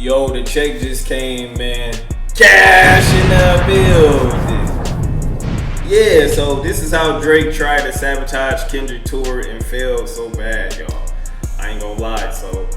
Yo, the check just came, man. Cash in the building. Yeah, so this is how Drake tried to sabotage Kendrick tour and failed so bad, y'all. I ain't gonna lie. So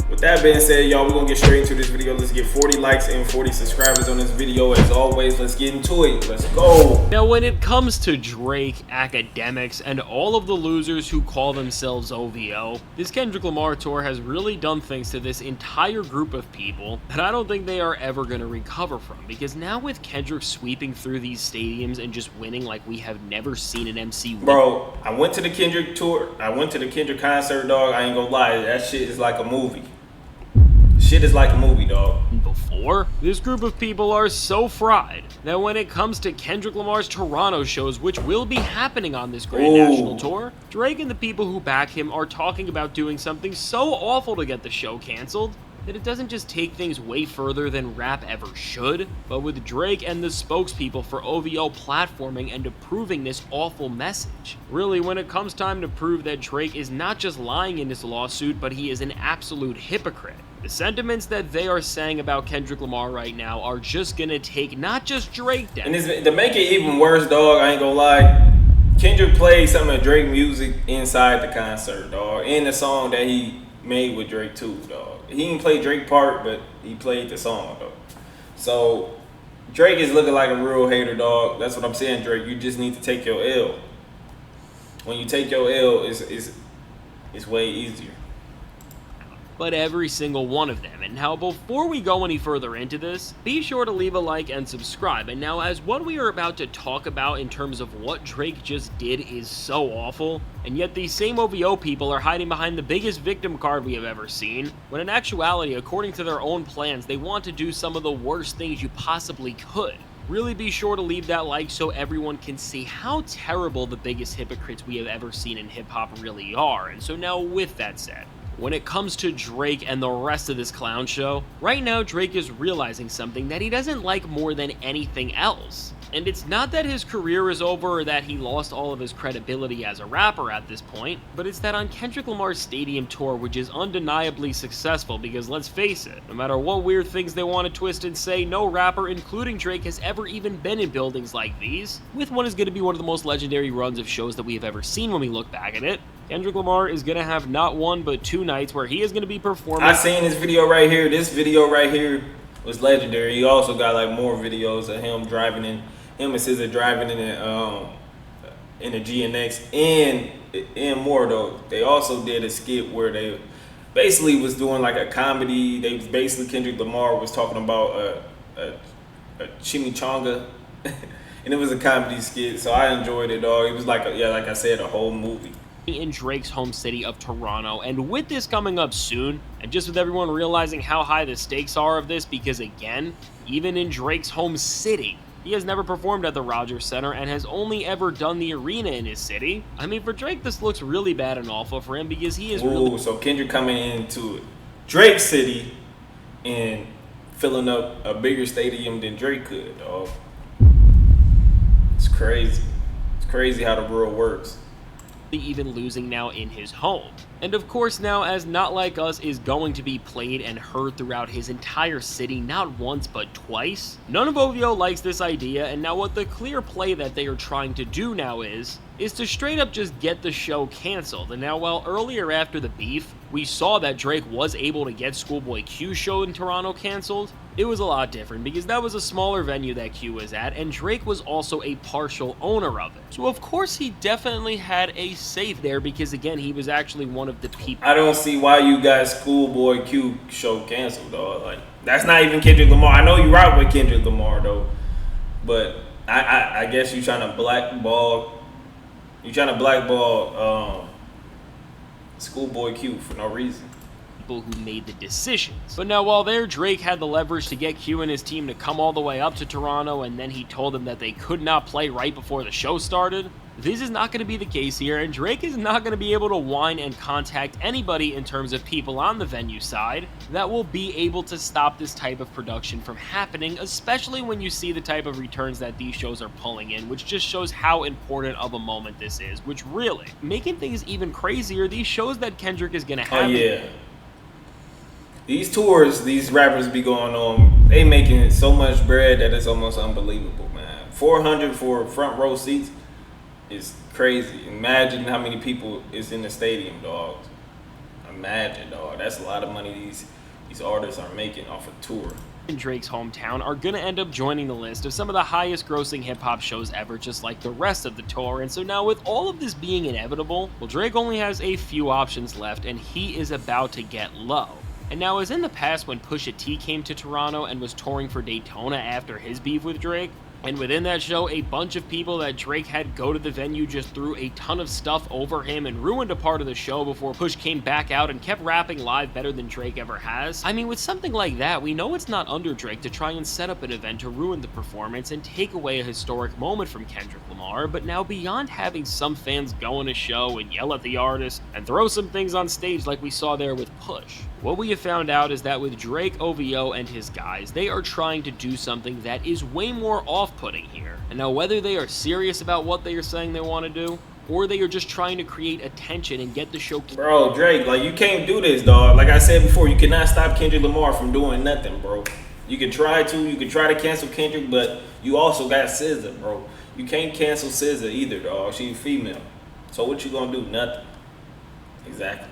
with that being said, y'all, we're gonna get straight into this video. Let's get 40 likes and 40 subscribers on this video. As always, let's get into it. Let's go. Now, when it comes to Drake, academics, and all of the losers who call themselves OVO, this Kendrick Lamar tour has really done things to this entire group of people that I don't think they are ever going to recover from. Because now with Kendrick sweeping through these stadiums and just winning like we have never seen an MC win. Bro, I went to the Kendrick tour. I went to the Kendrick concert, dog. I ain't gonna lie. That shit is like a movie. Shit is like a movie, dog. Before, this group of people are so fried that when it comes to Kendrick Lamar's Toronto shows, which will be happening on this great national tour, Drake and the people who back him are talking about doing something so awful to get the show canceled that it doesn't just take things way further than rap ever should, but with Drake and the spokespeople for OVO platforming and approving this awful message. Really, when it comes time to prove that Drake is not just lying in this lawsuit, but he is an absolute hypocrite, the sentiments that they are saying about Kendrick Lamar right now are just gonna take not just Drake down. And to make it even worse, dog, I ain't gonna lie, Kendrick played some of Drake music inside the concert, dog, in the song that he made with Drake too, dog. He didn't play Drake part, but he played the song, though. So Drake is looking like a real hater, dog. That's what I'm saying, Drake. You just need to take your L. When you take your L, it's way easier. But every single one of them. And now, before we go any further into this, be sure to leave a like and subscribe. And now, as what we are about to talk about in terms of what Drake just did is so awful, and yet these same OVO people are hiding behind the biggest victim card we have ever seen, when in actuality, according to their own plans, they want to do some of the worst things you possibly could. Really be sure to leave that like so everyone can see how terrible the biggest hypocrites we have ever seen in hip-hop really are. And so now, with that said, when it comes to Drake and the rest of this clown show, right now Drake is realizing something that he doesn't like more than anything else. And it's not that his career is over or that he lost all of his credibility as a rapper at this point, but it's that on Kendrick Lamar's stadium tour, which is undeniably successful because let's face it, no matter what weird things they want to twist and say, no rapper, including Drake, has ever even been in buildings like these, with what is going to be one of the most legendary runs of shows that we have ever seen when we look back at it. Kendrick Lamar is going to have not one but two nights where he is going to be performing. I seen this video right here. This video right here was legendary. He also got like more videos of him driving in, him and SZA driving in a GNX and more though. They also did a skit where they basically was doing like a comedy. They basically Kendrick Lamar was talking about a chimichanga, and it was a comedy skit. So I enjoyed it, dog. It was like like I said, a whole movie in Drake's home city of Toronto. And with this coming up soon, and just with everyone realizing how high the stakes are of this, because again, even in Drake's home city, he has never performed at the Rogers Center and has only ever done the arena in his city. I mean, for Drake, this looks really bad and awful for him because he is really... So Kendrick coming into Drake's city and filling up a bigger stadium than Drake could, dog. It's crazy. It's crazy how the world works. Even losing now in his home. And of course now, as Not Like Us is going to be played and heard throughout his entire city, not once but twice, none of OVO likes this idea, and now what the clear play that they are trying to do now is to straight up just get the show canceled. And now while earlier after the beef, we saw that Drake was able to get Schoolboy Q's show in Toronto canceled, it was a lot different because that was a smaller venue that Q was at, and Drake was also a partial owner of it. So of course he definitely had a say there because again, he was actually one of the people. I don't see why you got Schoolboy Q show canceled, dog. Like, that's not even Kendrick Lamar. I know you rock with Kendrick Lamar though, but I guess you trying to blackball Schoolboy Q for no reason. Who made the decisions. But now while there, Drake had the leverage to get Q and his team to come all the way up to Toronto, and then he told them that they could not play right before the show started. This is not going to be the case here, and Drake is not going to be able to whine and contact anybody in terms of people on the venue side that will be able to stop this type of production from happening, especially when you see the type of returns that these shows are pulling in, which just shows how important of a moment this is, which really, making things even crazier, these shows that Kendrick is going to have... Oh, yeah. these tours these rappers be going on, they making so much bread that it's almost unbelievable, man. 400 for front row seats is crazy. Imagine how many people is in the stadium, dog. Imagine, dog. That's a lot of money these artists are making off a tour. In Drake's hometown are gonna end up joining the list of some of the highest grossing hip-hop shows ever, just like the rest of the tour. And so now with all of this being inevitable, well, Drake only has a few options left, and he is about to get low. And now, as in the past when Pusha T came to Toronto and was touring for Daytona after his beef with Drake, and within that show, a bunch of people that Drake had go to the venue just threw a ton of stuff over him and ruined a part of the show before Push came back out and kept rapping live better than Drake ever has. I mean, with something like that, we know it's not under Drake to try and set up an event to ruin the performance and take away a historic moment from Kendrick Lamar, but now beyond having some fans go on a show and yell at the artist and throw some things on stage like we saw there with Push, what we have found out is that with Drake, OVO, and his guys, they are trying to do something that is way more off-putting here. And now whether they are serious about what they are saying they want to do, or they are just trying to create attention and get the show... Bro, Drake, like, you can't do this, dog. Like I said before, you cannot stop Kendrick Lamar from doing nothing, bro. You can try to cancel Kendrick, but you also got SZA, bro. You can't cancel SZA either, dog. She's female. So what you gonna do? Nothing. Exactly.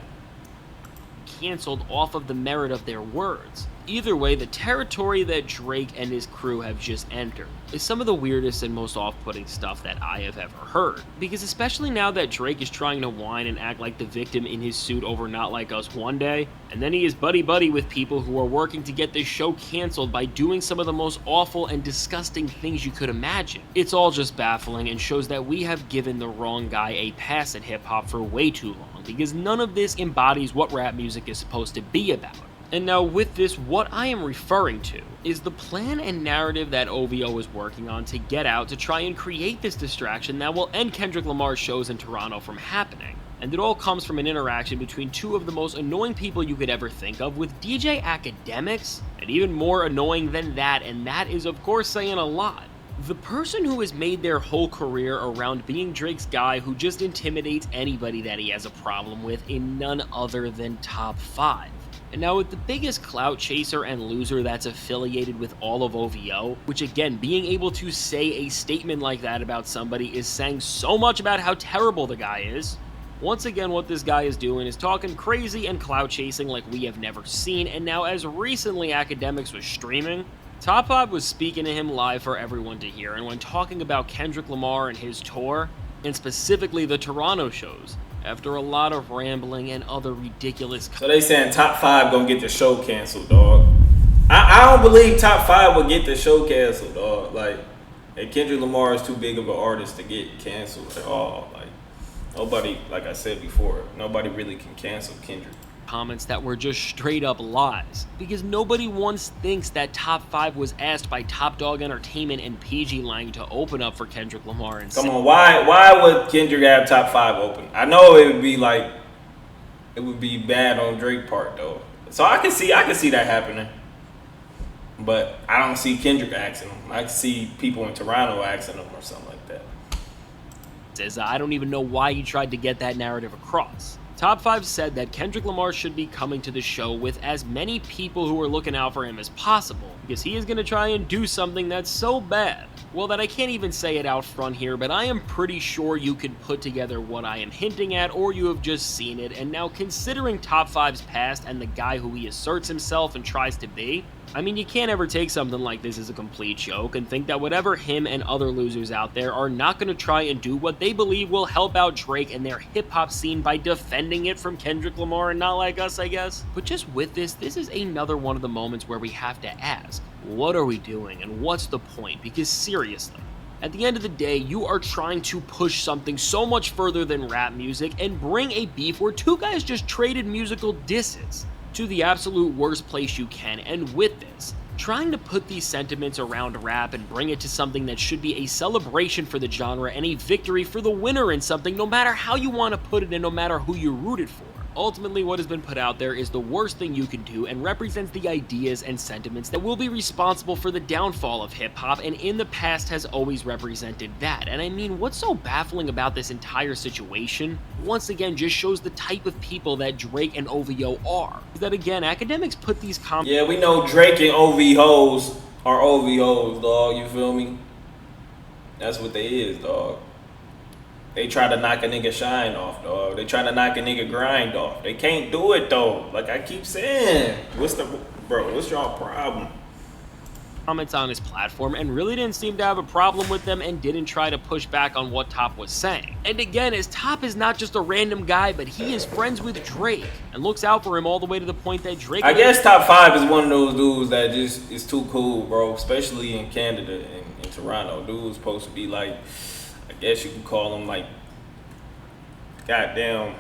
Canceled off of the merit of their words. Either way, the territory that Drake and his crew have just entered is some of the weirdest and most off-putting stuff that I have ever heard. Because especially now that Drake is trying to whine and act like the victim in his suit over Not Like Us one day, and then he is buddy-buddy with people who are working to get this show canceled by doing some of the most awful and disgusting things you could imagine. It's all just baffling and shows that we have given the wrong guy a pass at hip-hop for way too long, because none of this embodies what rap music is supposed to be about. And now with this, what I am referring to is the plan and narrative that OVO is working on to get out to try and create this distraction that will end Kendrick Lamar's shows in Toronto from happening. And it all comes from an interaction between two of the most annoying people you could ever think of, with DJ Academics, and even more annoying than that, and that is of course saying a lot. The person who has made their whole career around being Drake's guy who just intimidates anybody that he has a problem with in none other than Top 5. And now with the biggest clout chaser and loser that's affiliated with all of OVO, which again, being able to say a statement like that about somebody is saying so much about how terrible the guy is. Once again, what this guy is doing is talking crazy and clout chasing like we have never seen, and now as recently Academics was streaming, Top 5 was speaking to him live for everyone to hear, and when talking about Kendrick Lamar and his tour, and specifically the Toronto shows, after a lot of rambling and other ridiculous... So they saying Top 5 gonna get the show canceled, dog. I don't believe Top 5 will get the show canceled, dog. Like, Kendrick Lamar is too big of an artist to get canceled at all. Like, nobody, like I said before, nobody really can cancel Kendrick. Comments that were just straight up lies, because nobody once thinks that Top 5 was asked by Top Dog Entertainment and PG Lang to open up for Kendrick Lamar and come on, why would Kendrick have Top 5 open? I know it would be like, it would be bad on Drake's part though, so I can see that happening, but I don't see Kendrick asking him. I can see people in Toronto asking him or something like that. Says I don't even know why he tried to get that narrative across. Top 5 said that Kendrick Lamar should be coming to the show with as many people who are looking out for him as possible, because he is going to try and do something that's so bad, well, that I can't even say it out front here, but I am pretty sure you could put together what I am hinting at, or you have just seen it. And now, considering Top 5's past and the guy who he asserts himself and tries to be, I mean, you can't ever take something like this as a complete joke and think that whatever him and other losers out there are not going to try and do what they believe will help out Drake and their hip-hop scene by defending it from Kendrick Lamar and Not Like Us, I guess. But just with this is another one of the moments where we have to ask, what are we doing and what's the point? Because seriously, at the end of the day, you are trying to push something so much further than rap music and bring a beef where two guys just traded musical disses to the absolute worst place you can. And with this, trying to put these sentiments around rap and bring it to something that should be a celebration for the genre and a victory for the winner in something, no matter how you want to put it and no matter who you're rooted for, Ultimately, what has been put out there is the worst thing you can do and represents the ideas and sentiments that will be responsible for the downfall of hip-hop, and in the past has always represented that. And I mean, what's so baffling about this entire situation, once again, just shows the type of people that Drake and OVO are. Is that, again, academics put these comments... Yeah, we know Drake and OVOs are OVOs, dog, you feel me? That's what they is, dog. They try to knock a nigga shine off, dog. They try to knock a nigga grind off. They can't do it, though. Like I keep saying. What's y'all problem? Comments on his platform and really didn't seem to have a problem with them and didn't try to push back on what Top was saying. And again, as Top is not just a random guy, but he is friends with Drake and looks out for him all the way to the point that Drake... I guess Top 5 is one of those dudes that just is too cool, bro. Especially in Canada and in Toronto. Dude's supposed to be like... I guess you could call him like, goddamn,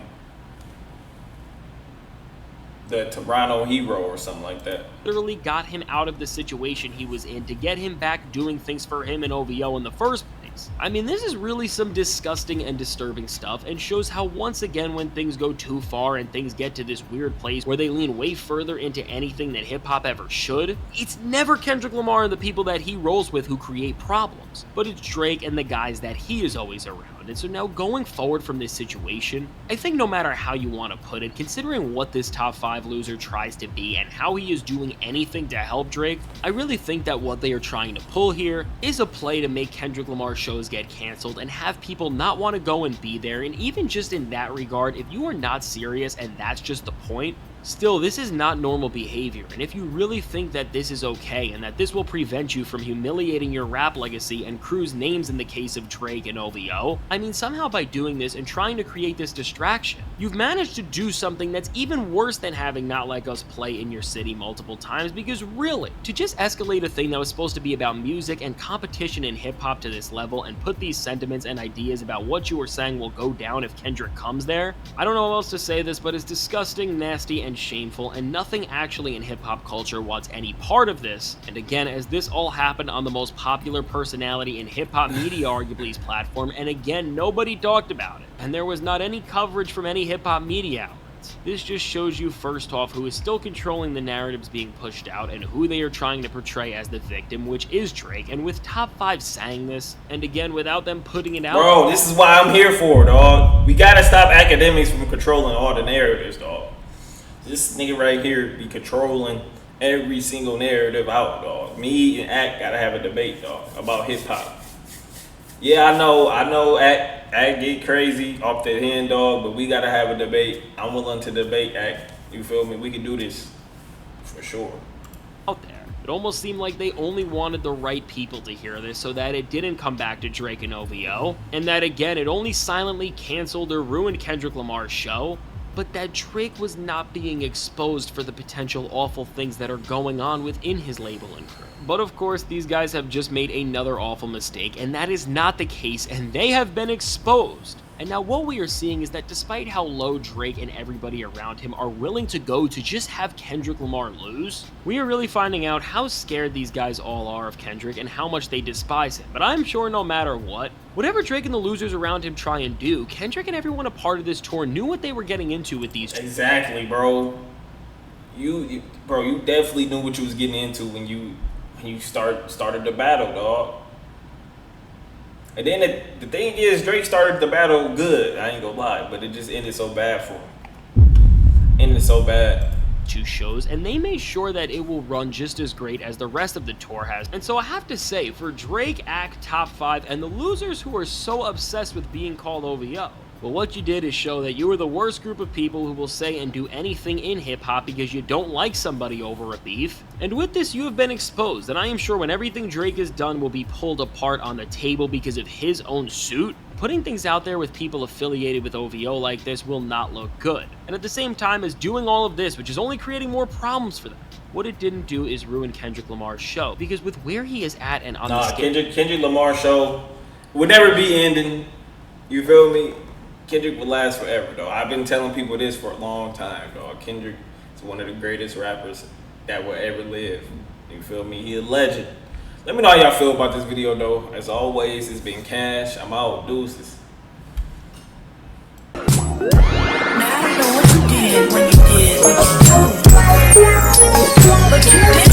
the Toronto hero or something like that. Literally got him out of the situation he was in to get him back doing things for him and OVO in the first place. I mean, this is really some disgusting and disturbing stuff and shows how once again when things go too far and things get to this weird place where they lean way further into anything that hip-hop ever should, it's never Kendrick Lamar and the people that he rolls with who create problems, but it's Drake and the guys that he is always around. And so now going forward from this situation, I think no matter how you want to put it, considering what this top 5 loser tries to be and how he is doing anything to help Drake, I really think that what they are trying to pull here is a play to make Kendrick Lamar shows get canceled and have people not want to go and be there. And even just in that regard, if you are not serious and that's just the point, still, this is not normal behavior, and if you really think that this is okay and that this will prevent you from humiliating your rap legacy and crew's names in the case of Drake and OVO, I mean, somehow by doing this and trying to create this distraction, you've managed to do something that's even worse than having Not Like Us play in your city multiple times, because really, to just escalate a thing that was supposed to be about music and competition in hip-hop to this level and put these sentiments and ideas about what you were saying will go down if Kendrick comes there, I don't know how else to say this, but it's disgusting, nasty, and shameful, and nothing actually in hip-hop culture wants any part of this. And again, as this all happened on the most popular personality in hip-hop media arguably's platform, and again, nobody talked about it, and there was not any coverage from any hip-hop media outlets. This just shows you first off who is still controlling the narratives being pushed out and who they are trying to portray as the victim, which is Drake. And with top 5 saying this, and again without them putting it out, bro, this is why I'm here for, dog. We gotta stop academics from controlling all the narratives, dog. This nigga right here be controlling every single narrative out, dog. Me and Act gotta have a debate, dog, about hip hop. Yeah, I know Act get crazy off the hand, dog, but we gotta have a debate. I'm willing to debate Act. You feel me? We can do this for sure. Out there. It almost seemed like they only wanted the right people to hear this so that it didn't come back to Drake and OVO, and that again, it only silently canceled or ruined Kendrick Lamar's show, but that Drake was not being exposed for the potential awful things that are going on within his label and crew. But of course, these guys have just made another awful mistake, and that is not the case, and they have been exposed. And now what we are seeing is that despite how low Drake and everybody around him are willing to go to just have Kendrick Lamar lose, we are really finding out how scared these guys all are of Kendrick and how much they despise him. But I'm sure no matter what, whatever Drake and the losers around him try and do, Kendrick and everyone a part of this tour knew what they were getting into with these two. Exactly, bro. You definitely knew what you was getting into when you started the battle, dog. And then the thing is, Drake started the battle good, I ain't gonna lie, but it just ended so bad for him. Ended so bad. 2 shows, and they made sure that it will run just as great as the rest of the tour has. And so I have to say, for Drake, Act, Top 5, and the losers who are so obsessed with being called OVO, well, what you did is show that you are the worst group of people who will say and do anything in hip-hop because you don't like somebody over a beef. And with this, you have been exposed, and I am sure when everything Drake has done will be pulled apart on the table because of his own suit, putting things out there with people affiliated with OVO like this will not look good. And at the same time as doing all of this, which is only creating more problems for them, what it didn't do is ruin Kendrick Lamar's show, because with where he is at and on the scale... Kendrick Lamar's show would never be ending, you feel me? Kendrick will last forever, though. I've been telling people this for a long time, dog. Kendrick is one of the greatest rappers that will ever live. You feel me? He a legend. Let me know how y'all feel about this video, though. As always, it's been Cash. I'm out. Deuces. Now I know what you did. Sabotage.